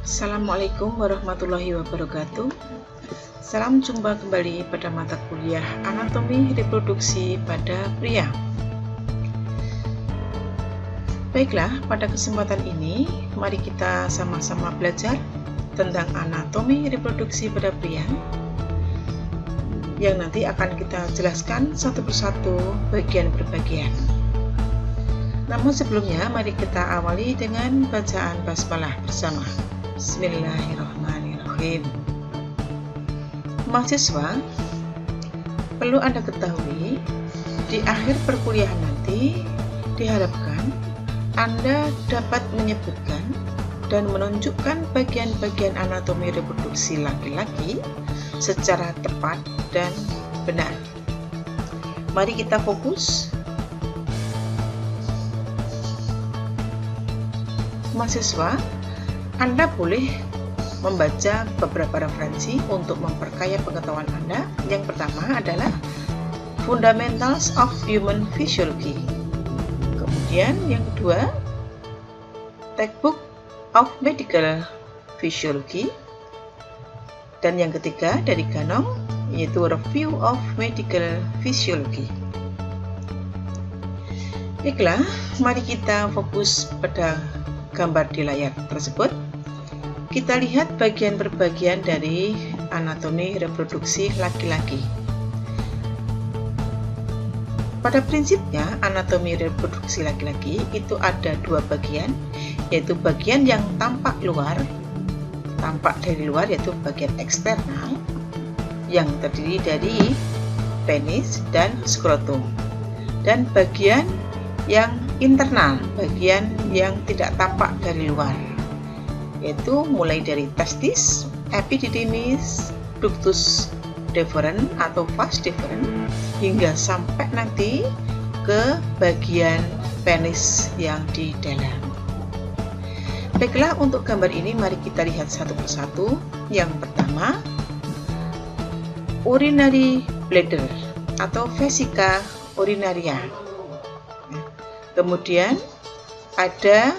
Assalamualaikum warahmatullahi wabarakatuh. Salam jumpa kembali pada mata kuliah Anatomi Reproduksi pada Pria. Baiklah, pada kesempatan ini mari kita sama-sama belajar tentang anatomi reproduksi pada pria yang nanti akan kita jelaskan satu persatu bagian per bagian. Namun sebelumnya mari kita awali dengan bacaan basmalah bersama. Bismillahirrahmanirrahim. Mahasiswa, perlu Anda ketahui, di akhir perkuliahan nanti diharapkan Anda dapat menyebutkan dan menunjukkan bagian-bagian anatomi reproduksi laki-laki secara tepat dan benar. Mari kita fokus. Mahasiswa, Anda boleh membaca beberapa referensi untuk memperkaya pengetahuan Anda. Yang pertama adalah Fundamentals of Human Physiology. Kemudian yang kedua, Textbook of Medical Physiology. Dan yang ketiga dari Ganong, yaitu Review of Medical Physiology. Baiklah, mari kita fokus pada gambar di layar tersebut. Kita lihat bagian per bagian dari anatomi reproduksi laki-laki. Pada prinsipnya, anatomi reproduksi laki-laki itu ada dua bagian, yaitu bagian yang tampak dari luar, yaitu bagian eksternal yang terdiri dari penis dan skrotum, dan bagian yang internal, bagian yang tidak tampak dari luar, yaitu mulai dari testis, epididymis, ductus deferens atau vas deferens, hingga sampai nanti ke bagian penis yang di dalam. Baiklah, untuk gambar ini mari kita lihat satu persatu. Yang pertama, urinary bladder atau vesica urinaria. Kemudian ada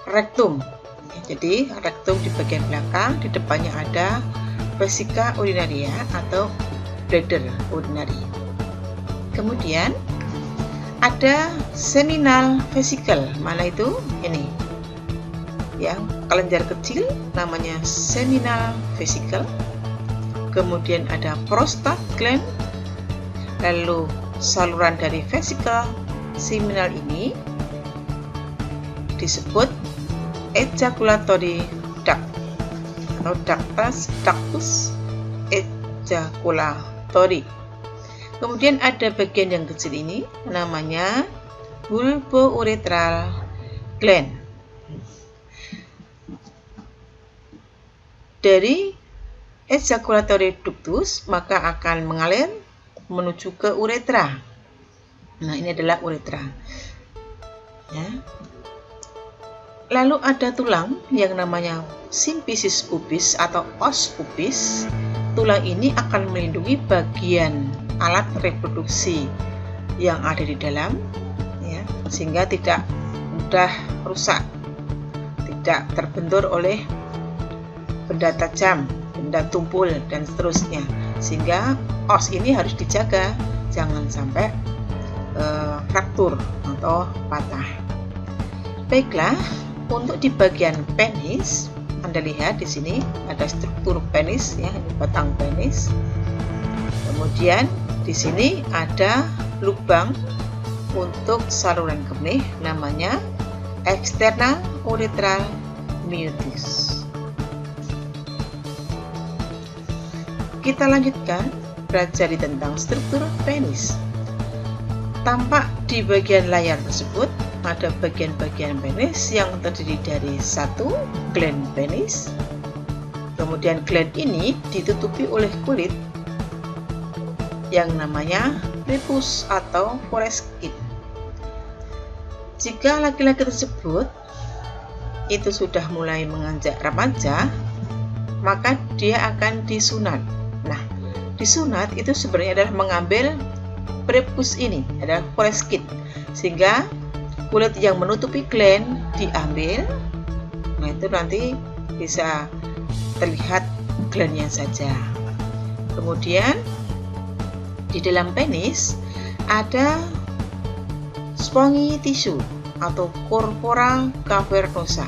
rektum. Jadi rektum di bagian belakang, di depannya ada vesica urinaria atau bladder urinary. Kemudian ada seminal vesicle. Mana itu? Ini. Yang kelenjar kecil namanya seminal vesicle. Kemudian ada prostate gland. Lalu saluran dari vesicle seminal ini disebut ejaculatory duct atau ductus ejaculatory. Kemudian ada bagian yang kecil ini namanya bulbourethral gland. Dari ejaculatory ductus maka akan mengalir menuju ke uretra. Nah, ini adalah uretra. Ya. Lalu ada tulang yang namanya symphysis pubis atau os pubis. Tulang ini akan melindungi bagian alat reproduksi yang ada di dalam, ya, sehingga tidak mudah rusak, tidak terbentur oleh benda tajam, benda tumpul, dan seterusnya. Sehingga os ini harus dijaga, jangan sampai fraktur atau patah. Baiklah, untuk di bagian penis, Anda lihat di sini ada struktur penis, ya, ini batang penis. Kemudian di sini ada lubang untuk saluran kemih, namanya external urethral meatus. Kita lanjutkan pelajari tentang struktur penis. Tampak di bagian layar tersebut ada bagian-bagian penis yang terdiri dari satu gland penis. Kemudian gland ini ditutupi oleh kulit yang namanya prepus atau foreskin. Jika laki-laki tersebut itu sudah mulai menginjak remaja, maka dia akan disunat. Nah, disunat itu sebenarnya adalah mengambil prepus ini, adalah foreskin, sehingga kulit yang menutupi gland diambil. Nah, itu nanti bisa terlihat glandnya saja. Kemudian di dalam penis ada spongy tissue atau corpora cavernosa.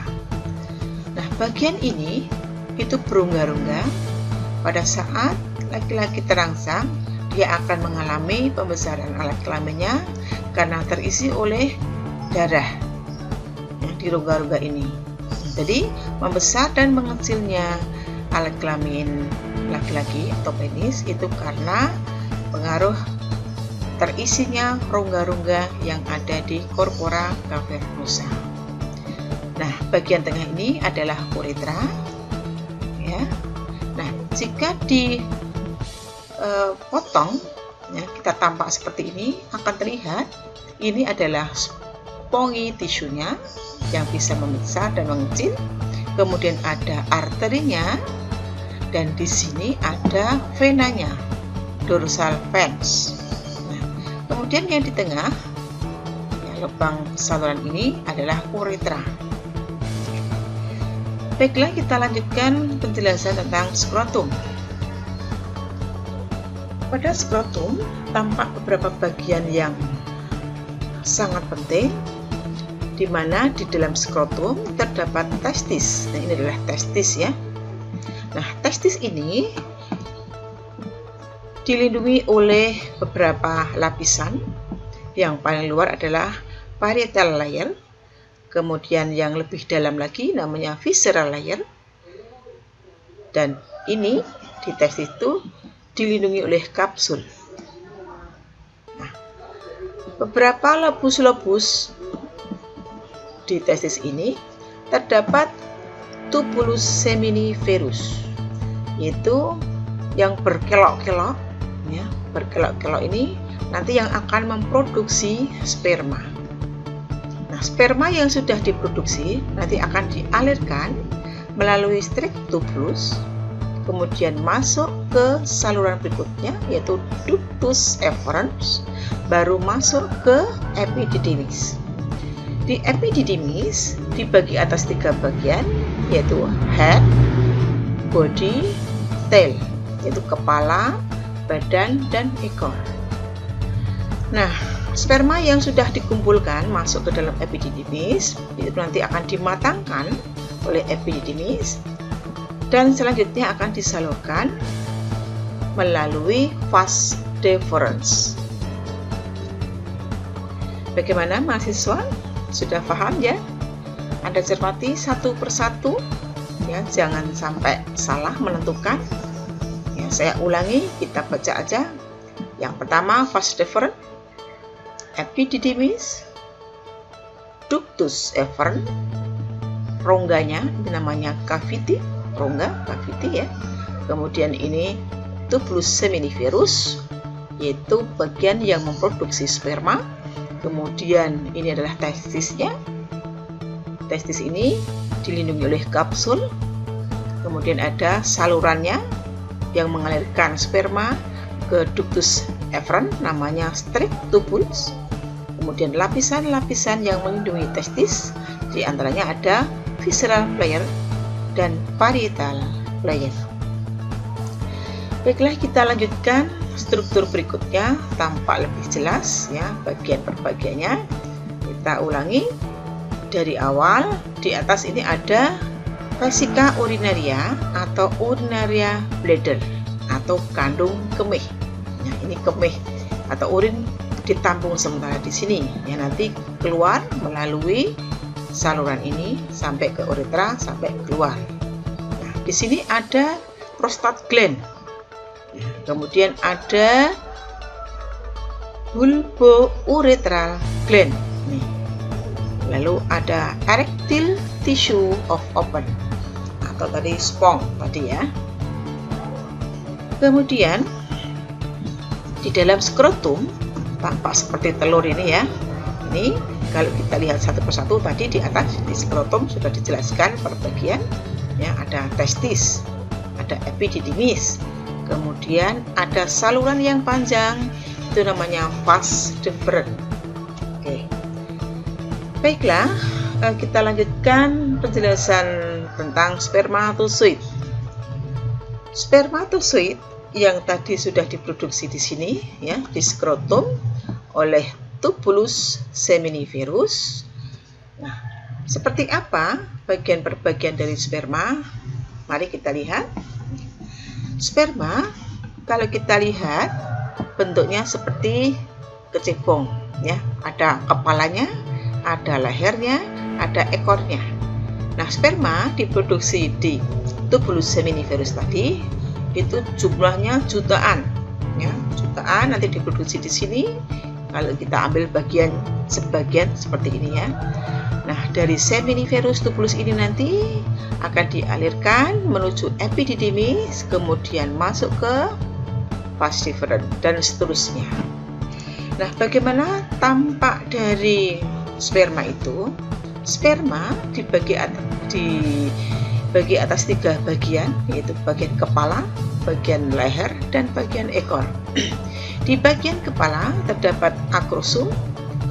Nah, bagian ini itu berongga-rongga. Pada saat laki-laki terangsang, dia akan mengalami pembesaran alat kelaminnya karena terisi oleh darah di rongga-rongga ini. Jadi, membesar dan mengecilnya alat kelamin laki-laki atau penis itu karena pengaruh terisinya rongga-rongga yang ada di corpora cavernosa. Nah, bagian tengah ini adalah uretra, ya. Nah, jika dipotong, ya, kita tampak seperti ini, akan terlihat ini adalah spongy tisunya yang bisa membesar dan mengecil. Kemudian ada arterinya, dan di sini ada venanya, dorsal veins. Kemudian yang di tengah, ya, lubang saluran ini adalah uretra. Baiklah, kita lanjutkan penjelasan tentang skrotum. Pada skrotum tampak beberapa bagian yang sangat penting, di mana di dalam skrotum terdapat testis. Nah, ini adalah testis, ya. Nah, testis ini dilindungi oleh beberapa lapisan. Yang paling luar adalah parietal layer, kemudian yang lebih dalam lagi namanya visceral layer, dan ini di testis itu dilindungi oleh kapsul. Nah, beberapa lobus-lobus di testis ini terdapat tubulus seminiferus, yaitu yang berkelok-kelok. Ya, berkelok-kelok ini nanti yang akan memproduksi sperma. Nah, sperma yang sudah diproduksi nanti akan dialirkan melalui tubulus, kemudian masuk ke saluran berikutnya yaitu ductus efferens, baru masuk ke epididymis. Di epididymis dibagi atas 3 bagian, yaitu head, body, tail, yaitu kepala, badan, dan ekor. Nah, sperma yang sudah dikumpulkan masuk ke dalam epididymis itu nanti akan dimatangkan oleh epididymis dan selanjutnya akan disalurkan melalui vas deferens. Bagaimana mahasiswa? Sudah paham, ya? Anda cermati satu persatu, ya, jangan sampai salah menentukan. Ya, saya ulangi, kita baca aja. Yang pertama, vas deferens, epididymis, ductus efferens, rongganya ini namanya cavity, rongga cavity, ya. Kemudian ini tubulus seminiferus, yaitu bagian yang memproduksi sperma. Kemudian ini adalah testisnya. Testis ini dilindungi oleh kapsul. Kemudian ada salurannya yang mengalirkan sperma ke ductus efferens, namanya tubulus. Kemudian lapisan-lapisan yang melindungi testis, di antaranya ada visceral layer dan parietal layer. Baiklah, kita lanjutkan struktur berikutnya, tampak lebih jelas, ya, bagian per bagiannya. Kita ulangi dari awal. Di atas ini ada vesica urinaria atau urinaria bladder atau kandung kemih. Nah, ini kemih atau urin ditampung sementara di sini, ya, nanti keluar melalui saluran ini sampai ke uretra sampai keluar. Nah, di sini ada prostate gland. Nah, kemudian ada bulbouretral gland. Nih. Lalu ada erectile tissue of open atau tadi spong tadi, ya. Kemudian di dalam skrotum tampak seperti telur ini, ya. Ini kalau kita lihat satu persatu tadi di atas di skrotum sudah dijelaskan per bagian, ya, ada testis, ada epididymis, kemudian ada saluran yang panjang itu namanya vas deferens. Oke. Baiklah, kita lanjutkan penjelasan tentang spermatozoid. Spermatozoid yang tadi sudah diproduksi di sini ya, di skrotum oleh tubulus seminiferus. Nah, seperti apa bagian per bagian dari sperma? Mari kita lihat. Sperma kalau kita lihat bentuknya seperti kecebong ya, ada kepalanya, ada lehernya, ada ekornya. Nah, sperma diproduksi di tubulus seminiferus tadi itu jumlahnya jutaan ya, jutaan nanti diproduksi di sini. Kalau kita ambil sebagian seperti ini ya. Nah, dari seminiferus tubulus ini nanti akan dialirkan menuju epididymis, kemudian masuk ke vas deferens dan seterusnya. Nah, bagaimana tampak dari sperma itu? Sperma dibagi atas 3 bagian, yaitu bagian kepala, bagian leher, dan bagian ekor. Di bagian kepala terdapat akrosum,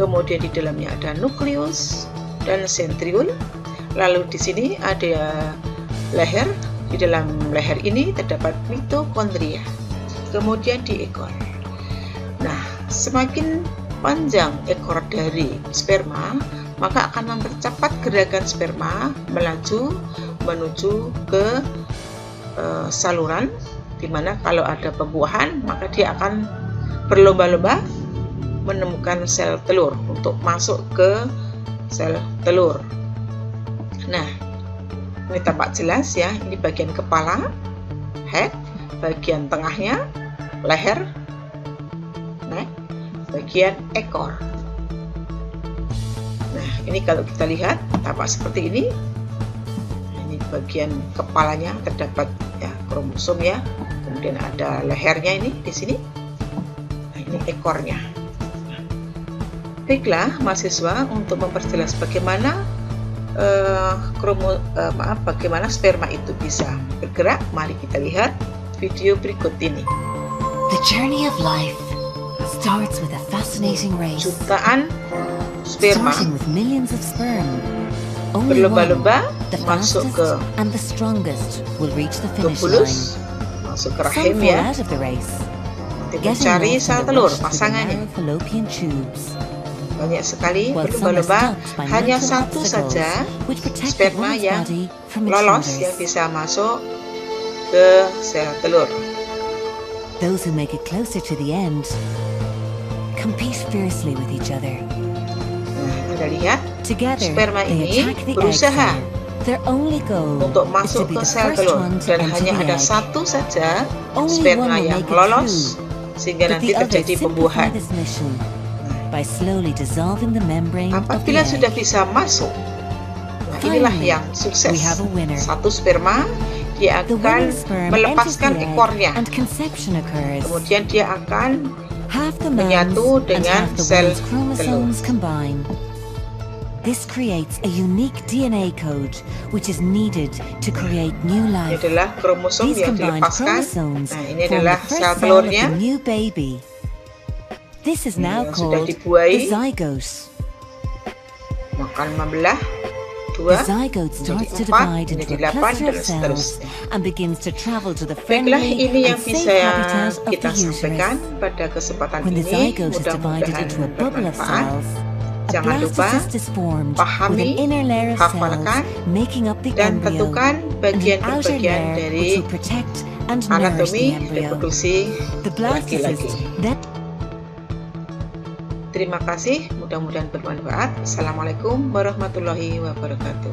kemudian di dalamnya ada nukleus dan sentriul. Lalu di sini ada leher, di dalam leher ini terdapat mitokondria. Kemudian di ekor. Nah, semakin panjang ekor dari sperma, maka akan mempercepat gerakan sperma melaju menuju ke saluran, dimana kalau ada pembuahan maka dia akan berlomba-lomba menemukan sel telur untuk masuk ke sel telur. Nah, ini tampak jelas ya, ini bagian kepala, head, bagian tengahnya, leher, neck, bagian ekor. Nah, ini kalau kita lihat tampak seperti ini. Ini bagian kepalanya terdapat ya kromosom ya, kemudian ada lehernya ini di sini. Nah, ini ekornya. Baiklah mahasiswa, untuk memperjelas bagaimana bagaimana sperma itu bisa bergerak, mari kita lihat video berikut ini. The journey of life starts with a fascinating race. Jutaan sperma Starting with millions of sperm. Only berlomba-lomba one, the masuk ke fastest and the strongest, will reach the finish line. tubulus, masuk ke rahim Some fall ya, out of the race, nanti getting mencari lost in sel the telur rush to the pasangannya. narrow fallopian tubes. Banyak sekali While some are berlomba-lomba, stopped by hanya natural satu obstacles saja which protect the sperma woman's yang body from lolos intruders. yang bisa masuk ke sel telur. Those who make it closer to the end compete fiercely with each other. Nah, Anda lihat Together, sperma they ini attack the egg berusaha cell. Their only goal untuk is to masuk be ke the sel first telur, one to dan enter hanya the ada egg. satu saja Only sperma one will yang make it lolos sehingga But nanti the others terjadi simplify pembuahan. this mission by slowly dissolving the membrane of the Apabila sudah egg. bisa masuk, nah inilah Finally, yang sukses. we have a winner. Satu sperma dia The akan winning sperm enters melepaskan the egg ekornya, and conception occurs. kemudian dia akan Half the man's menyatu and dengan half the sel woman's chromosomes combine. This creates a unique DNA code which is needed to create new Ini life. adalah kromosom These yang combined dilepaskan. chromosomes Nah, ini form adalah the sel first cell of telurnya. the new baby. This is Ini now yang sudah called dibuahi. the zygote. Makan membelah The dua zygote starts to menjadi 4, divide into menjadi a 8 cluster dan of cells seterusnya. and begins to travel to the Baiklah, friendly ini yang and bisa safe habitat of kita the sampaikan uterus. pada kesempatan When the ini. zygote is divided Mudah-mudahan into a bubble of bermanfaat. cells, a Jangan lupa blastocyst is formed with pahami, an inner layer of cells hafalkan, making up the dan embryo, tentukan and an bagian per outer bagian layer dari which will protect and nourish the anatomi embryo. reproduksi The laki-laki. blastocyst then Terima kasih, mudah-mudahan bermanfaat. Assalamualaikum warahmatullahi wabarakatuh.